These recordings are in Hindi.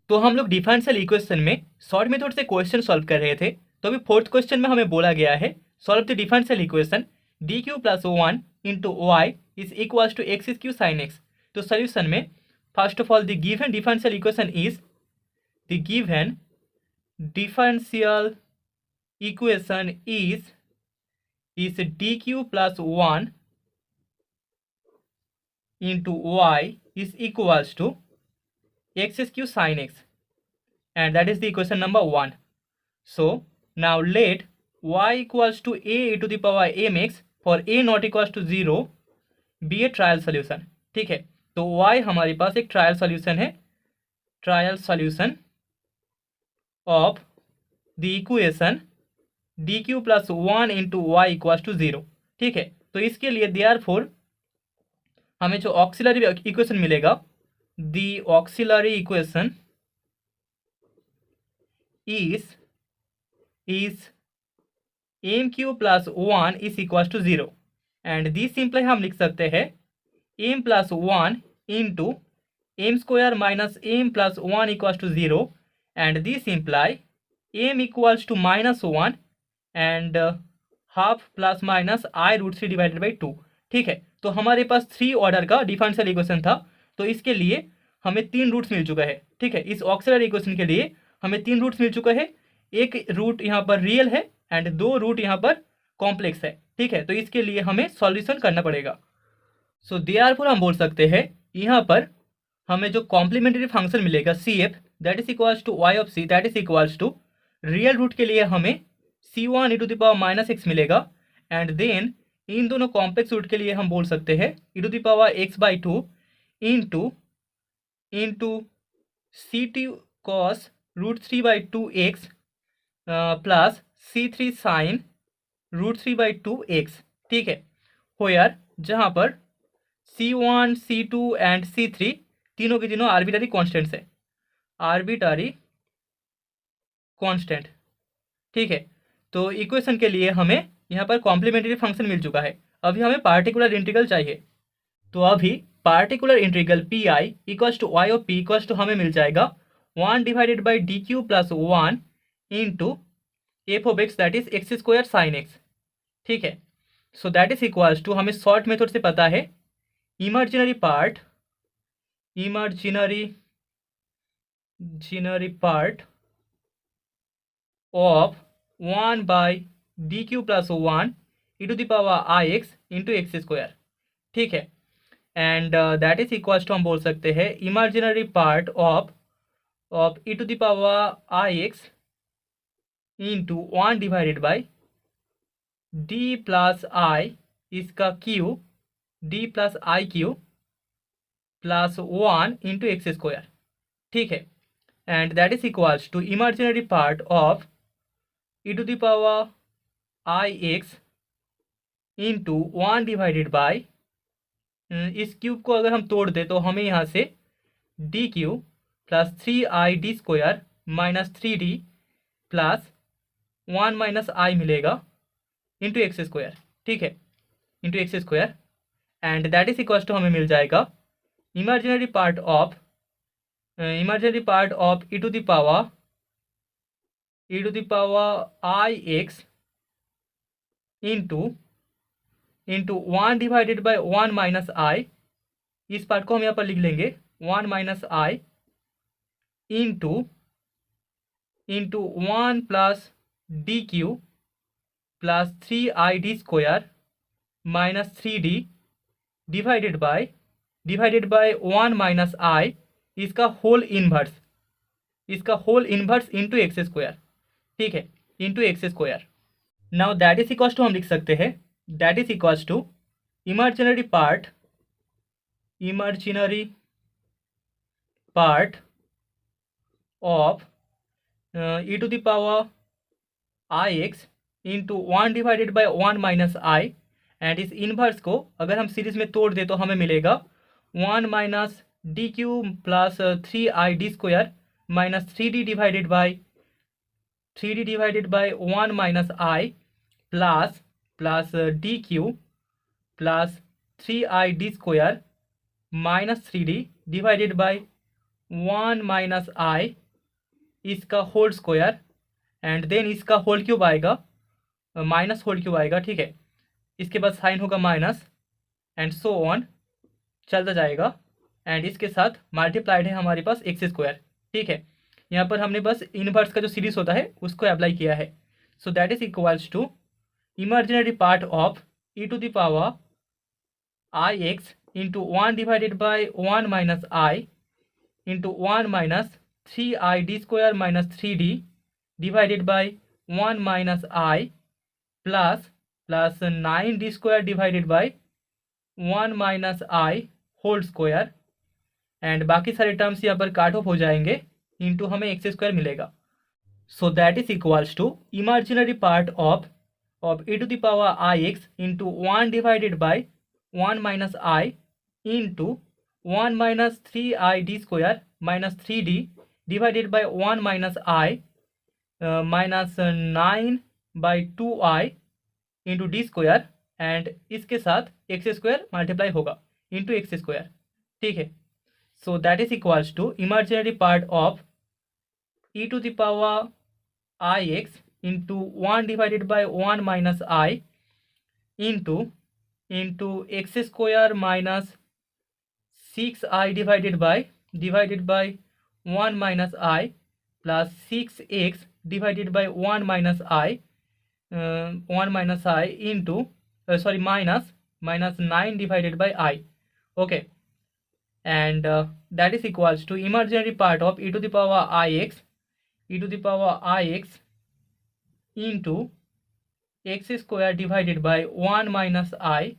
तो हम लोग डिफरेंशियल इक्वेशन में शॉर्ट मेथड से क्वेश्चन सॉल्व कर रहे थे। तो अभी फोर्थ क्वेश्चन में हमें बोला गया है solve the differential equation D cube plus one into y is equals to x cube sine x. तो सोल्यूशन में first of all the given differential equation is the given differential equation is dq plus 1 into y is equals to x cube sin x, and that is the equation number 1. So now let y equals to a to the power mx for a not equals to 0 be a trial solution. ठीक है, तो y हमारे पास एक ट्रायल सॉल्यूशन है, trial solution of the equation D cube plus one into y equals to 0। ठीक है, तो इसके लिए देयरफॉर हमें जो ऑक्सिलरी इक्वेशन मिलेगा, the auxiliary equation is m cube plus one is equals to 0, and this simply हम लिख सकते हैं m plus one into m square minus m plus one equals to 0, and this imply m equals to minus one and half plus minus i root 3 divided by 2। ठीक है, तो हमारे पास 3 ऑर्डर का डिफरेंशियल इक्वेशन था, तो इसके लिए हमें 3 रूट्स मिल चुका है। ठीक है, इस ऑक्सिलरी इक्वेशन के लिए हमें 3 रूट्स मिल चुका है, एक रूट यहाँ पर रियल है एंड 2 रूट यहाँ पर कॉम्प्लेक्स है। ठीक है, तो इसके लिए हमें सॉल्यूशन करना पड़ेगा। सो देयरफॉर हम बोल सकते हैं यहाँ पर हमें जो कॉम्प्लीमेंट्री फंक्शन मिलेगा C F that is equals to Y of c that is equals to real root के लिए हमें c1 to the power minus x मिलेगा, एंड देन इन दोनों कॉम्प्लेक्स रूट के लिए हम बोल सकते हैं e to the power x by 2 into c t cos root 3 by 2x plus c3 sine root 3 by 2x। ठीक है, हो यार जहाँ पर c1 c2 एंड c3 तीनों के तीनों आर्बिटरी कॉन्स्टेंट्स है, आर्बिटरी कॉन्स्टेंट। ठीक है, तो इक्वेशन के लिए हमें यहाँ पर कॉम्प्लीमेंट्री फंक्शन मिल चुका है, अभी हमें पार्टिकुलर इंटीग्रल चाहिए। तो अभी particular integral P I equals to Y of P equals to हमें मिल जाएगा 1 divided by D cube plus 1 into F of X that is X square sine X. ठीक है, so that is equals to हमें शॉर्ट मेथड से पता है imaginary part of 1 by D cube plus 1 E to the power I x into x square. ठीक है, and that is equals to हम बोल सकते हैं imaginary part of E to the power I x into 1 divided by D plus I इसका cube D plus I cube plus 1 into x square. ठीक है, and that is equals to imaginary part of E to the power I x into 1 divided by इस क्यूब को अगर हम तोड़ दें तो हमें यहाँ से D cube plus 3i D square minus 3d plus 1 minus I मिलेगा इंटू एक्स स्क्वायर। ठीक है, into x square, and that is equals to हमें मिल जाएगा imaginary part of E to the power I x into 1 divided by 1 minus I, इस पार्ट को हम यहाँ पर लिख लेंगे 1 minus I into 1 plus D cube plus 3i D square minus 3d divided by 1 minus I इसका whole inverse into x square. ठीक है, into x square. Now that is equals to हम लिख सकते हैं that is equals to imaginary part of E to the power I x into 1 divided by 1 minus i, and इस इनवर्स को अगर हम सीरीज में तोड़ दें तो हमें मिलेगा 1 minus D cube plus 3i D square minus 3d divided by 1 minus I plus D cube plus 3i D square minus 3d divided by 1 minus I इसका होल स्क्वायर एंड देन इसका होल क्यूब आएगा, माइनस होल क्यूब आएगा, ठीक है। इसके बाद साइन होगा माइनस एंड सो ऑन चलता जाएगा एंड इसके साथ मल्टीप्लाइड है हमारे पास एक्स स्क्वायर, ठीक है। यहाँ पर हमने बस इनवर्स का जो सीरीज होता है उसको अप्लाई किया है। So that is equals to imaginary part of E to the power I x into 1 divided by 1 minus I into 1 minus 3i D square minus 3d divided by 1 minus I plus 9d square divided by 1 minus i whole square and बाकी सारे टर्म्स यहाँ पर काट ऑफ हो जाएंगे, इंटू हमें एक्स स्क्वायर मिलेगा। So that is equals to imaginary part of e to the power I x into 1 divided by 1 minus I into 1 minus 3i D square minus 3d divided by 1 minus i minus 9/2i into D square and इसके साथ एक्स स्क्वायर मल्टीप्लाई होगा इंटू एक्स स्क्वायर, ठीक है। So that is equals to imaginary part of e to the power I x into 1 divided by 1 minus I into x square minus 6i divided by 1 minus I plus 6x divided by 1 minus i 1 minus I into minus 9 divided by i, okay. And that is equals to imaginary part of e to the power I x into x square divided by 1 minus I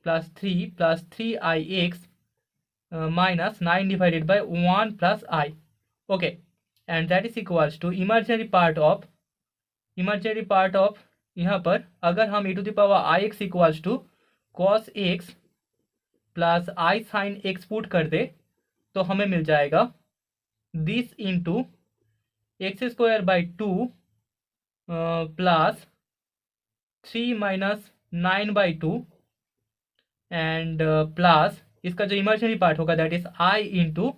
plus 3x minus 9 divided by 1 plus I, okay, and that is equals to imaginary part of यहाँ पर अगर हम e to the power i x equals to cos x plus I sin x put कर दे तो हमें मिल जाएगा this into x square by 2 plus 3 minus 9/2 and plus इसका जो इमेजिनरी पार्ट होगा that is I into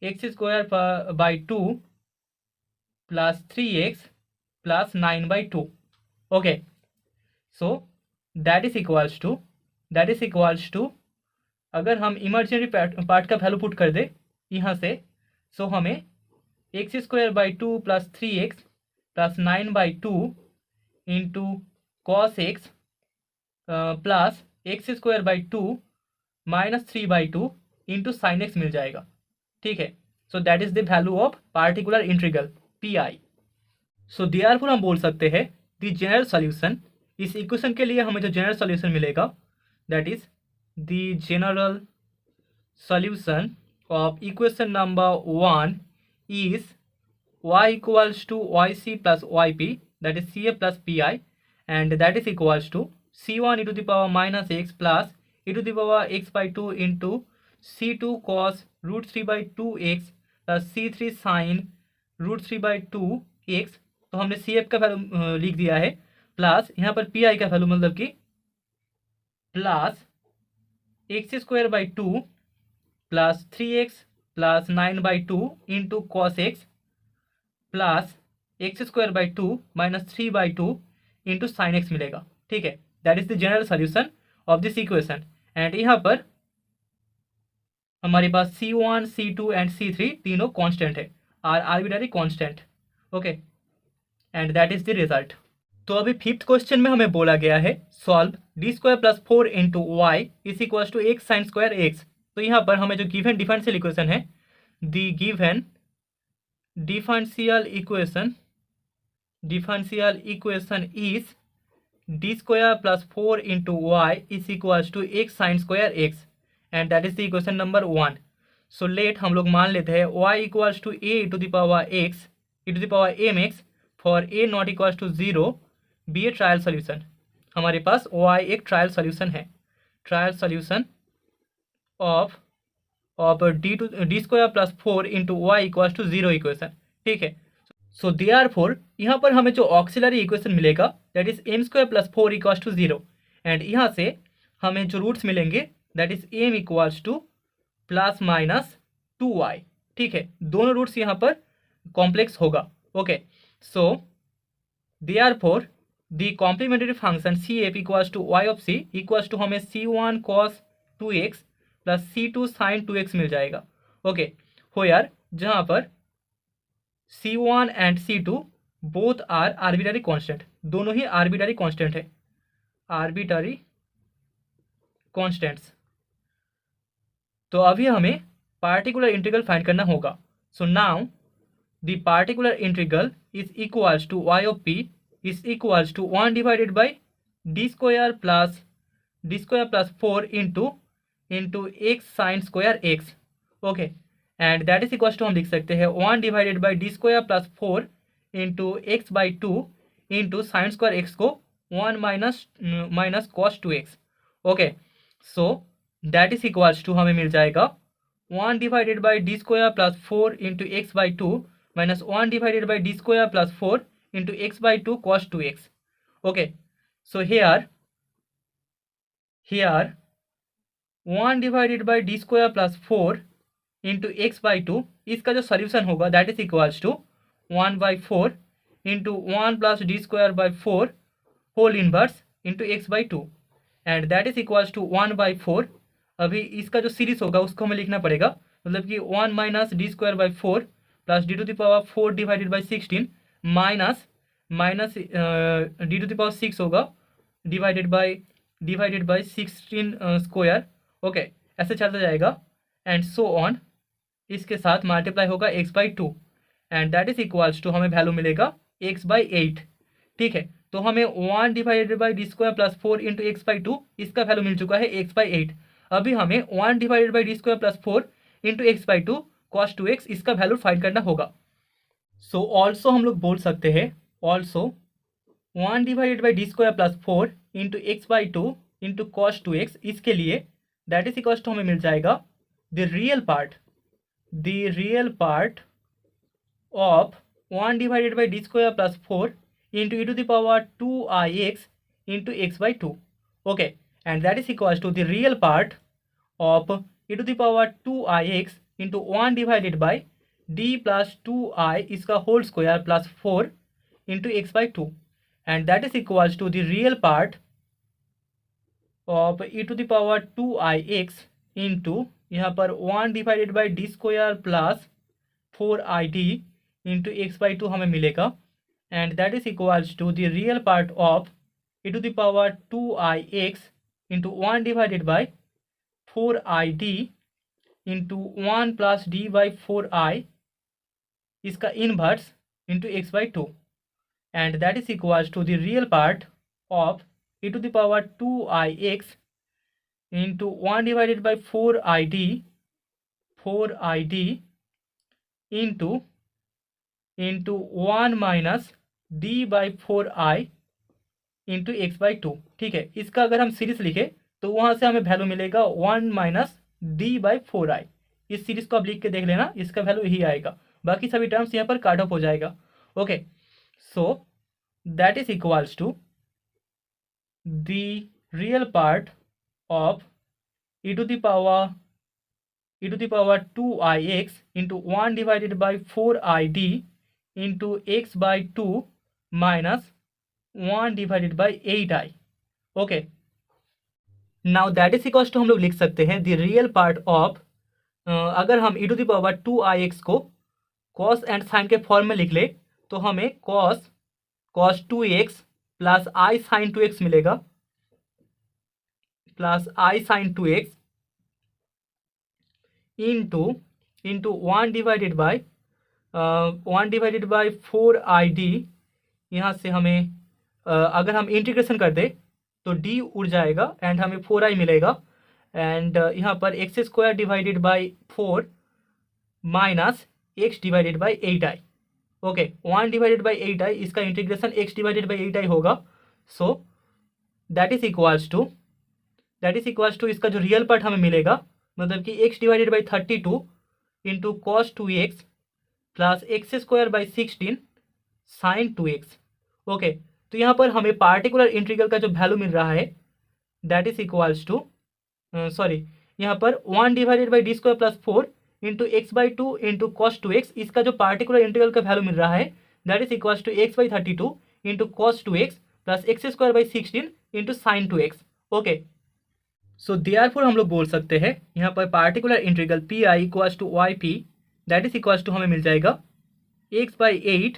x square by 2 plus 3x plus 9/2, okay. So that is equals to अगर हम इमेजिनरी पार्ट का वैल्यू पुट कर दे यहाँ से, सो हमें x square by 2 plus 3x plus 9/2 into cos X plus x square by 2 minus 3/2 into sine X मिल जाएगा, ठीक है। So that is the value of particular integral P I. So therefore हम बोल सकते हैं द जनरल सॉल्यूशन, इस इक्वेशन के लिए हमें जो जनरल सॉल्यूशन मिलेगा that is the general solution of equation number 1 is y equals to y c plus y p that is C F plus P I and that is equals to c1 e to the power minus x plus e to the power x by 2 into c2 cos root 3 by 2x plus c3 sin root 3 by 2x, तो हमने cf का वैल्यू लिख दिया है प्लस यहाँ पर pi का वैल्यू मतलब कि plus x square by 2 plus 3x plus 9/2 into cos X plus x square by 2 minus 3/2 into sine x मिलेगा, ठीक है। That is the general solution of this equation and यहाँ पर हमारे पास C1, C2 एंड C3 तीनों कांस्टेंट है, are arbitrary constant, okay, and that is the result. तो अभी फिफ्थ क्वेश्चन में हमें बोला गया है solve D square plus 4 into y is equal to x sine square x. तो यहाँ पर हमें जो गिवन डिफरेंशियल इक्वेशन है the given differential equation is D square plus 4 into y is equals to x sine square x and that is the equation number 1। So let हम लोग मान लेते हैं y equals to A to the power x e to the power m x for A not equals to 0 be a trial solution. हमारे पास वाई एक ट्रायल सोल्यूशन है, trial solution of D square plus 4 into y equals to 0 equation, ठीक है। सो देयरफॉर यहाँ पर हमें जो ऑक्सिलरी इक्वेशन मिलेगा that is m square plus 4 equals to 0 and यहाँ से हमें जो रूट्स मिलेंगे that is m equals to plus minus 2y, ठीक है, दोनों रूट्स यहाँ पर कॉम्प्लेक्स होगा। Okay, so therefore the complementary function C F equals to Y of c equals to हमें c1 cos 2x plus c2 sin 2x मिल जाएगा। ओके, होयर जहाँ पर c1 and c2 both are arbitrary constant, दोनों ही आर्बिटरी कांस्टेंट है, आर्बिटरी कांस्टेंट्स। तो अभी हमें पार्टिकुलर इंटीग्रल फाइंड करना होगा। So now the particular integral is equals to y of p is equals to 1 divided by d square plus 4 into x sin square x। Okay, and that is equals to हम लिख सकते हैं 1 divided by D square plus 4 into x by 2 into sine square x को 1 minus cos 2x। Okay, so that is equals to हमें मिल जाएगा 1 divided by D square plus 4 into x by 2 minus 1 divided by D square plus 4 into x by 2 cos 2x। okay, so here 1 divided by d square plus 4 into x by 2 इसका जो सॉल्यूशन होगा that is equals to 1 by 4 into 1 plus d square by 4 whole inverse into x by 2 and that is equals to 1 by 4। अभी इसका जो सीरीज होगा उसको हमें लिखना पड़ेगा, मतलब कि 1 minus D square by 4 plus D to the power 4 divided by 16 minus D to the power 6 होगा डिवाइडेड बाई 16 स्क्वायर। ओके, ऐसे चलता जाएगा एंड सो ऑन, इसके साथ मल्टीप्लाई होगा x by 2 and that is equals to हमें वैल्यू मिलेगा x बाई 8। ठीक है, तो हमें 1 divided by D square plus 4 into x by 2 इसका वैल्यू मिल चुका है x बाई 8। अभी हमें 1 divided by D square plus 4 into x by 2 cos 2x इसका वैल्यू फाइंड करना होगा। सो ऑल्सो हम लोग बोल सकते हैं also 1 divided by D square plus 4 into x by 2 into cos 2x इसके लिए दैट इज इक्वल्स टू हमें मिल जाएगा the real part of 1 divided by D square plus 4 into e to the power 2ix into x by 2। Okay, and that is equals to the real part of E to the power 2ix into 1 divided by D plus 2i इसका whole square plus 4 into x by 2 and that is equals to the real part of E to the power 2ix into यहाँ पर 1 divided by D square plus 4id into x by 2 हमें मिलेगा and that is equals to the real part of E to the power 2ix into 1 divided by 4id into 1 plus D by 4i इसका inverse into x by 2 and that is equals to the real part of E to the power 2ix into 1 divided by 4id into 1 minus D by 4i into x by 2। ठीक है, इसका अगर हम सीरीज लिखे तो वहाँ से हमें वैल्यू मिलेगा 1 माइनस डी बाई 4i। इस सीरीज को आप लिख के देख लेना, इसका वैल्यू यही आएगा, बाकी सभी टर्म्स यहाँ पर काट ऑफ हो जाएगा। Okay, so that is equals to the real part of E to the power 2ix into 1 divided by 4id into x by 2 minus 1 divided by 8i। Okay, now that is equals to हम लोग लिख सकते हैं द रियल पार्ट ऑफ, अगर हम ई टू द पावर 2ix को कॉस एंड साइन के फॉर्म में लिख ले तो हमें cos 2x plus i sine 2x मिलेगा, plus i sine 2x into 1 divided by 4id। यहाँ से हमें अगर हम इंटीग्रेशन कर दे तो d उड़ जाएगा एंड हमें 4i मिलेगा एंड यहाँ पर x square divided by 4 minus x divided by 8i। Okay, 1 divided by 8i इसका integration x divided by 8i होगा। So that is equals to इसका जो रियल पार्ट हमें मिलेगा, मतलब कि x divided by 32 into cos 2x plus x square by 16 sine 2x। Okay, तो यहाँ पर हमें पार्टिकुलर इंटीग्रल का जो वैल्यू मिल रहा है दैट इज इक्वल्स टू यहाँ पर 1 divided by D square plus 4 into x by two into cos two x, इसका जो पार्टिकुलर इंटीग्रल का वैल्यू मिल रहा है that is equal to x by 32 into cos two x plus x square by 16 into sine two x. Okay, so therefore हम लोग बोल सकते हैं यहाँ पर particular integral P I equals to y p that is equals to हमें मिल जाएगा x by 8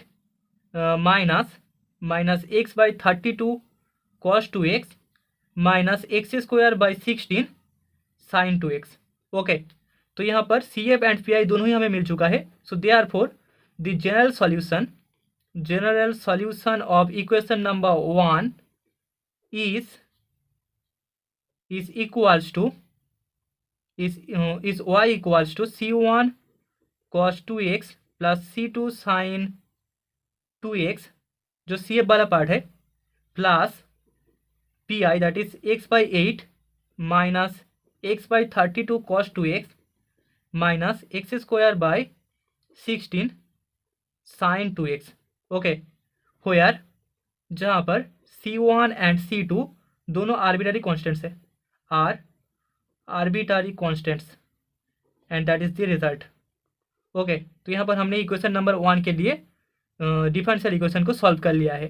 minus x by 32 cos two x minus x square by 16 sine two x. Okay, तो यहाँ पर C F and P I दोनों ही हमें मिल चुका है। So therefore the general solution of equation number 1 is equals to is y equals to c1 cos 2x plus c2 sin 2x जो सी एफ वाला पार्ट है plus P I that is X by 8 minus x by 32 cos 2x minus x square by 16 sine 2x। Okay, where जहाँ पर c1 एंड c2 दोनों आर्बिटरी कॉन्स्टेंट्स है, are arbitrary constants and that is the result. Okay, तो यहाँ पर हमने इक्वेशन नंबर 1 के लिए डिफरेंशियल इक्वेशन को सॉल्व कर लिया है।